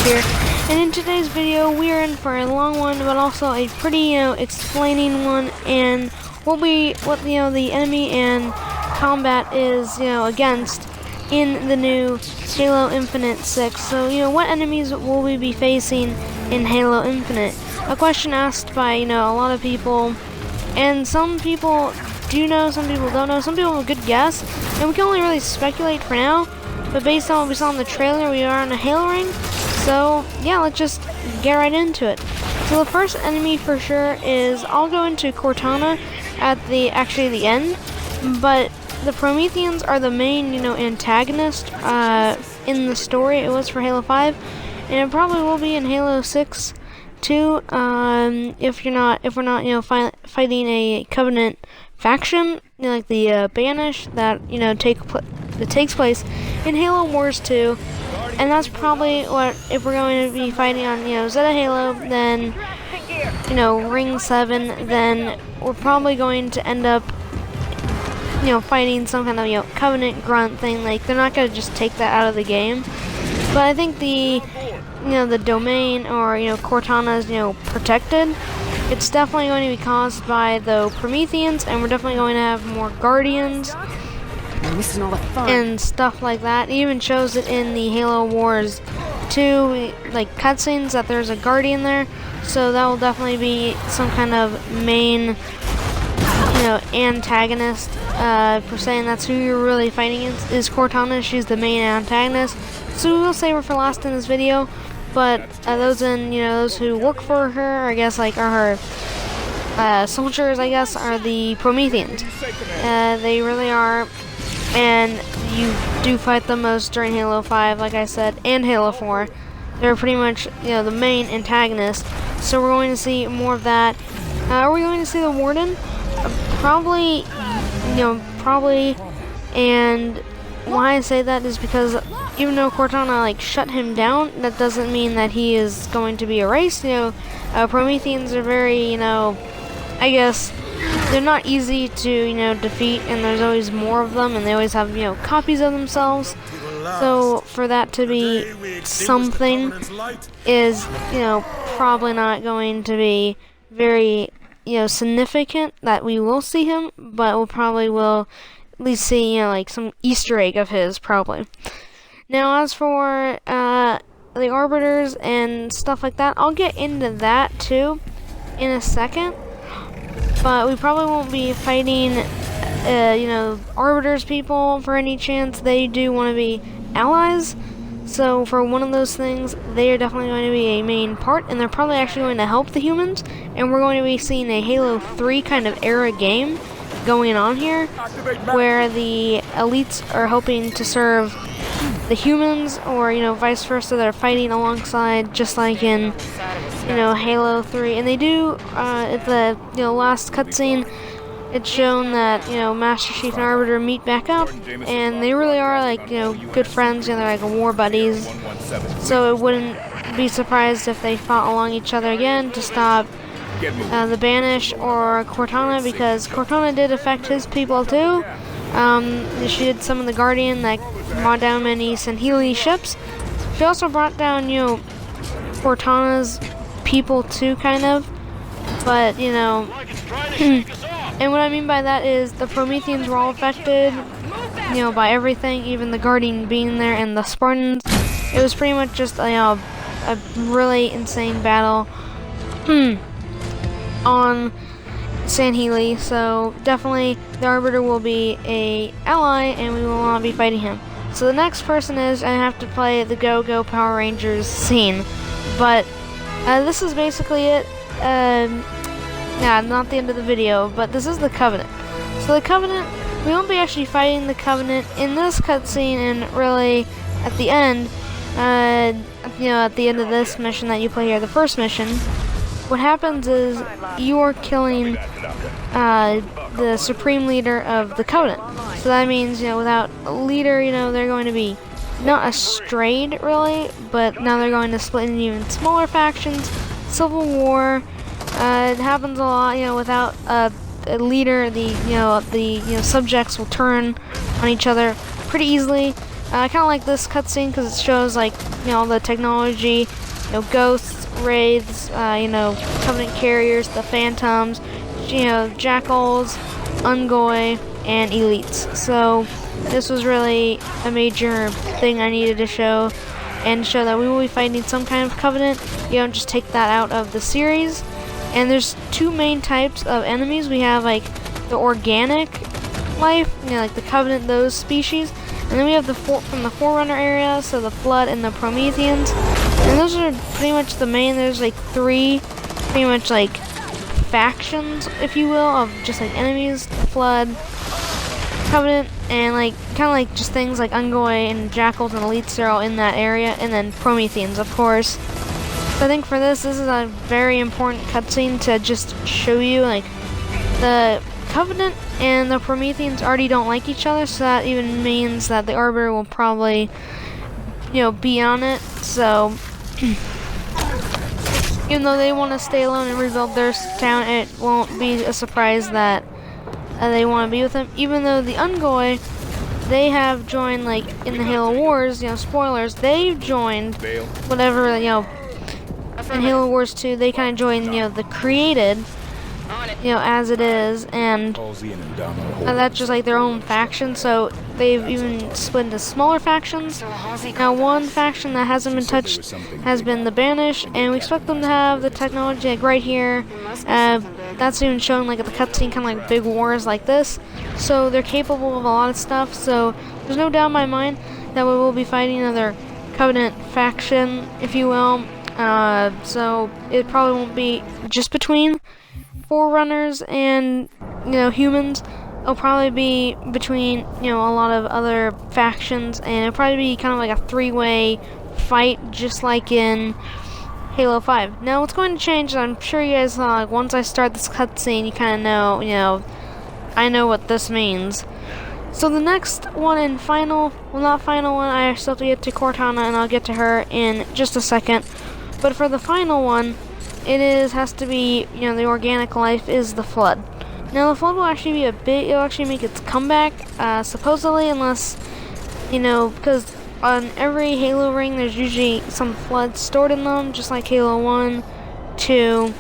here, and in today's video we are in for a long one, but also a pretty, explaining one, and what the enemy and combat is, against in the new Halo Infinite 6. So, what enemies will we be facing in Halo Infinite? A question asked by, a lot of people, and some people do know, some people don't know, some people have a good guess, and we can only really speculate for now, but based on what we saw in the trailer, we are on a Halo ring. So, yeah, let's just get right into it. So the first enemy for sure is, I'll go into Cortana at the end, but the Prometheans are the main, antagonist in the story. It was for Halo 5, and it probably will be in Halo 6 too. If we're not, fighting a Covenant faction, like the Banished that takes place in Halo Wars 2, and that's probably what, if we're going to be fighting on Zeta Halo, then Ring 7, then we're probably going to end up fighting some kind of Covenant grunt thing. Like, they're not going to just take that out of the game. But I think the the domain, or Cortana's protected. It's definitely going to be caused by the Prometheans, and we're definitely going to have more Guardians and stuff like that. It even shows it in the Halo Wars 2 cutscenes that there's a Guardian there. So that will definitely be some kind of main antagonist per se, and that's who you're really fighting against, is Cortana. She's the main antagonist, so we will save her for last in this video. But those who work for her, I guess, are her soldiers, I guess, are the Prometheans. They really are, and you do fight them most during Halo 5, like I said, and Halo 4. They're pretty much the main antagonist. So we're going to see more of that. Are we going to see the Warden? Probably, and why I say that is because even though Cortana shut him down, that doesn't mean that he is going to be erased. Prometheans are very, I guess, they're not easy to defeat, and there's always more of them, and they always have copies of themselves. So for that to be something is probably not going to be very significant that we will see him, but we'll probably will at least see some Easter egg of his, probably. Now as for the Arbiters and stuff like that, I'll get into that too in a second, but we probably won't be fighting Arbiters people for any chance. They do want to be allies, so for one of those things, they are definitely going to be a main part, and they're probably actually going to help the humans, and we're going to be seeing a Halo 3 kind of era game going on here, where the elites are hoping to serve the humans, or vice versa. They're fighting alongside, just like in Halo 3, and they do at the last cutscene. It's shown that Master Chief and Arbiter meet back up, and they really are good friends. They're like war buddies. So it wouldn't be surprised if they fought along each other again to stop the Banished or Cortana, because Cortana did affect his people too. She did some of the Guardian that brought down many Sanheli ships. She also brought down Cortana's people too, kind of. But and what I mean by that is the Prometheans were all affected, by everything, even the Guardian being there and the Spartans. It was pretty much just a really insane battle on Sanheli. So definitely the Arbiter will be a ally, and we will not be fighting him. So the next person is, I have to play the Go-Go Power Rangers scene, but this is basically it. Yeah, not the end of the video, but this is the Covenant. So the Covenant, we won't be actually fighting the Covenant in this cutscene, and really at the end, at the end of this mission that you play here, the first mission, what happens is you are killing the supreme leader of the Covenant. So that means, without a leader, they're going to be not astrayed really, but now they're going to split into even smaller factions. Civil war. It happens a lot, without a leader, the subjects will turn on each other pretty easily. I kind of like this cutscene because it shows like, you know, all the technology, you know, ghosts, wraiths, you know, Covenant carriers, the phantoms, you know, jackals, Ungoi, and elites. So this was really a major thing I needed to show, and show that we will be fighting some kind of Covenant. You don't just take that out of the series. And there's two main types of enemies. We have like the organic life, you know, like the Covenant, those species. And then we have from the Forerunner area, so the Flood and the Prometheans. And those are pretty much the main. There's like three, pretty much like factions, if you will, of just like enemies: the Flood, Covenant, and like kind of like just things like Ungoi and Jackals and Elites are all in that area, and then Prometheans, of course. So I think for this is a very important cutscene to just show you like the Covenant and the Prometheans already don't like each other, so that even means that the Arbiter will probably, you know, be on it. So even though they want to stay alone and rebuild their town, it won't be a surprise that they want to be with him. Even though the Ungoi, they have joined, like in the Halo Wars, you know, spoilers, they've joined whatever, you know, in Halo Wars 2, they kind of joined, you know, the created, you know, as it is, and that's just like their own faction. So they've even split into smaller factions. Now one faction that hasn't been touched has been the Banished, and we expect them to have the technology like right here. That's even shown like at the cutscene, kind of like big wars like this. So they're capable of a lot of stuff. So there's no doubt in my mind that we will be fighting another Covenant faction, if you will. So it probably won't be just between Forerunners and, you know, humans. It'll probably be between, you know, a lot of other factions, and it'll probably be kind of like a three-way fight, just like in Halo 5. Now what's going to change, I'm sure you guys like once I start this cutscene, you kind of know, you know, I know what this means. So the next one and final, well not final one, I still have to get to Cortana, and I'll get to her in just a second. But for the final one, has to be, you know, the organic life is the Flood. Now the Flood will actually be it'll actually make its comeback, supposedly, unless, you know, because on every Halo ring there's usually some Flood stored in them, just like Halo 1, 2,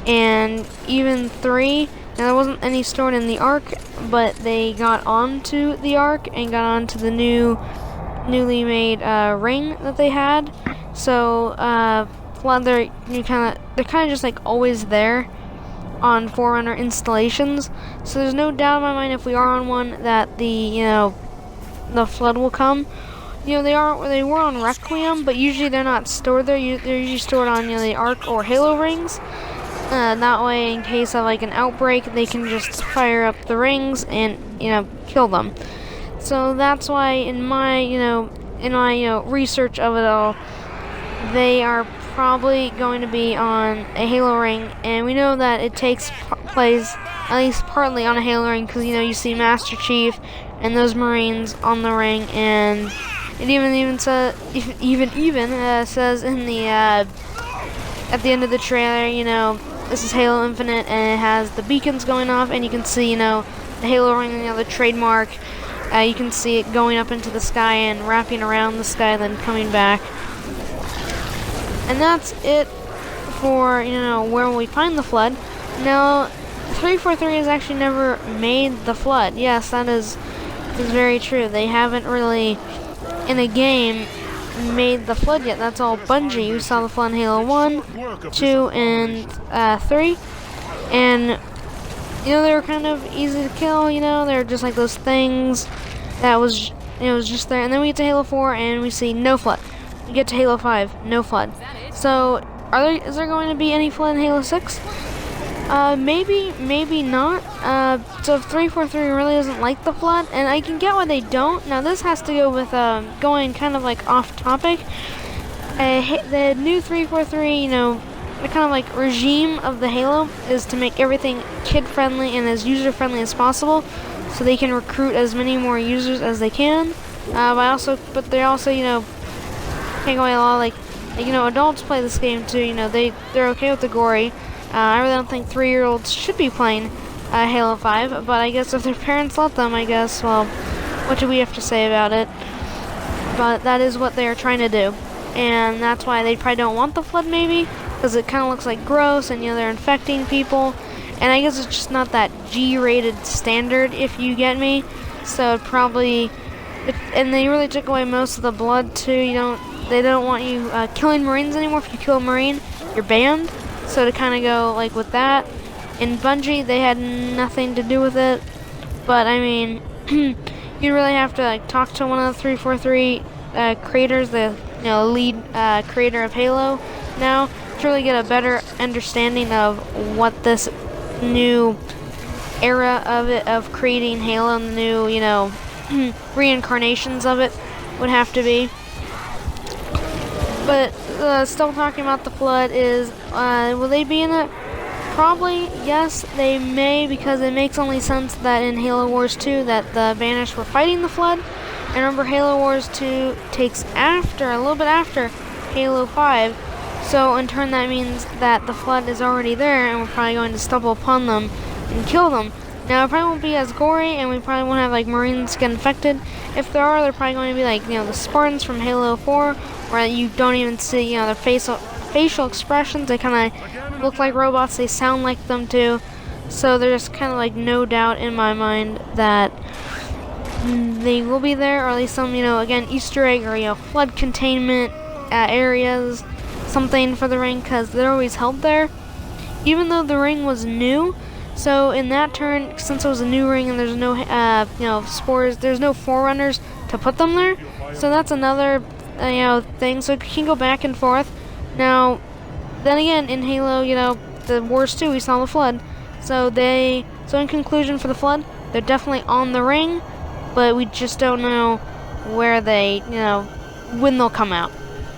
and even 3. Now there wasn't any stored in the Ark, but they got onto the Ark and got onto the newly made ring that they had. So Flood, they're kind of just like always there on Forerunner installations. So there's no doubt in my mind if we are on one that the Flood will come. You know, they were on Requiem, but usually they're not stored there. They're usually stored on, you know, the Ark or Halo rings. That way, in case of like an outbreak, they can just fire up the rings and, you know, kill them. So that's why in my research of it all, they are probably going to be on a Halo ring, and we know that it takes place at least partly on a Halo ring, because, you know, you see Master Chief and those Marines on the ring, and it even says in the at the end of the trailer, you know, this is Halo Infinite, and it has the beacons going off, and you can see, you know, the Halo ring, you know, the trademark. You can see it going up into the sky and wrapping around the sky, then coming back. And that's it for, you know, where we find the Flood. Now, 343 has actually never made the Flood. Yes, that is very true. They haven't really, in a game, made the Flood yet. That's all Bungie. You saw the Flood in Halo 1, 2, and 3. And, you know, they were kind of easy to kill, you know. They're just like those things that was, it was just there. And then we get to Halo 4 and we see no Flood. We get to Halo 5, no Flood. So, is there going to be any Flood in Halo 6? Maybe, maybe not. So if 343 really doesn't like the Flood, and I can get why they don't. Now this has to go with, going kind of like off topic. The new 343, you know, the kind of like regime of the Halo is to make everything kid-friendly and as user-friendly as possible, so they can recruit as many more users as they can. But they also, you know, take away a lot of, like, you know, adults play this game too. You know, they're okay with the gory. I really don't think 3-year-olds should be playing Halo 5, but I guess if their parents let them, I guess, well, what do we have to say about it? but that is what they're trying to do. And that's why they probably don't want the flood, maybe, because it kind of looks like gross, and they're infecting people. And I guess it's just not that G-rated standard, if you get me. So it probably, and they really took away most of the blood too. They don't want you killing Marines anymore. If you kill a Marine, you're banned. So to kind of go like with that. In Bungie, they had nothing to do with it. But I mean, you really have to like talk to one of the 343 creators, the lead creator of Halo now, to really get a better understanding of what this new era of creating Halo and the new reincarnations of it would have to be. But still talking about the flood is will they be in it? Probably yes, they may, because it makes only sense that in Halo Wars 2 that the Banished were fighting the flood. And remember, Halo Wars 2 takes a little bit after Halo 5. So in turn that means that the flood is already there, and we're probably going to stumble upon them and kill them. Now it probably won't be as gory, and we probably won't have like Marines get infected. If there are, they're probably going to be like the Spartans from Halo 4, where you don't even see their facial expressions. They kind of look like robots. They sound like them too. So there's kind of like no doubt in my mind that they will be there, or at least some again Easter egg or flood containment areas, something for the ring, because they're always held there, even though the ring was new. So in that turn, since it was a new ring and there's no spores, there's no forerunners to put them there. So that's another thing. So it can go back and forth. Now, then again, in Halo, the Wars 2, we saw the flood. So in conclusion, for the flood, they're definitely on the ring, but we just don't know where they, when they'll come out.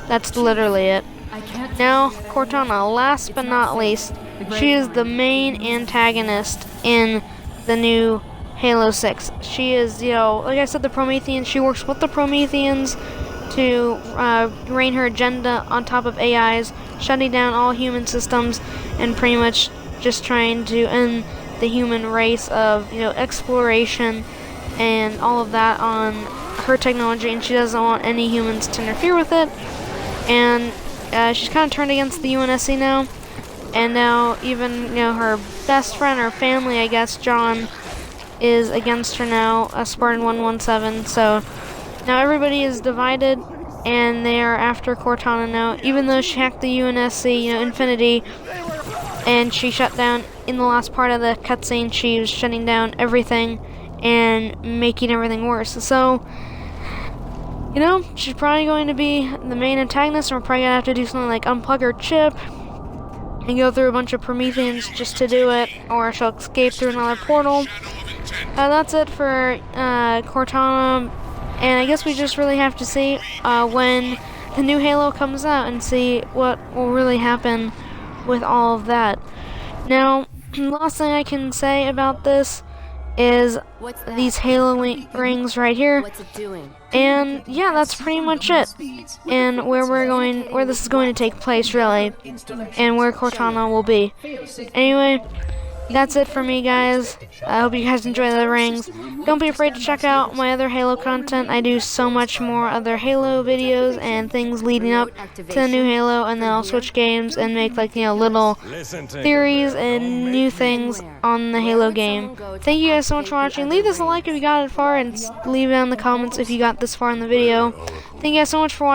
That's literally it. Now, Cortana, last but not least, she is the main antagonist in the new Halo 6. She is, like I said, the Prometheans. She works with the Prometheans to reign her agenda on top of AIs, shutting down all human systems, and pretty much just trying to end the human race of, exploration and all of that on her technology, and she doesn't want any humans to interfere with it. And she's kind of turned against the UNSC now, and now even her best friend or family, I guess, John, is against her now, a Spartan 117. So now everybody is divided, and they are after Cortana now, even though she hacked the UNSC, Infinity, and she shut down, in the last part of the cutscene, she was shutting down everything and making everything worse. So she's probably going to be the main antagonist, and we're probably going to have to do something like unplug her chip and go through a bunch of Prometheans just to do it, or she'll escape through another portal. That's it for Cortana, and I guess we just really have to see when the new Halo comes out and see what will really happen with all of that. Now, the last thing I can say about this is these Halo rings right here. What's it doing? And yeah, that's pretty much it. And where this is going to take place, really, and where Cortana will be. Anyway, that's it for me, guys. I hope you guys enjoy the rings. Don't be afraid to check out my other Halo content. I do so much more other Halo videos and things leading up to the new Halo, and then I'll switch games and make little theories and new things on the Halo game. Thank you guys so much for watching. Leave this a like if you got it far, and leave it in the comments if you got this far in the video. Thank you guys so much for watching.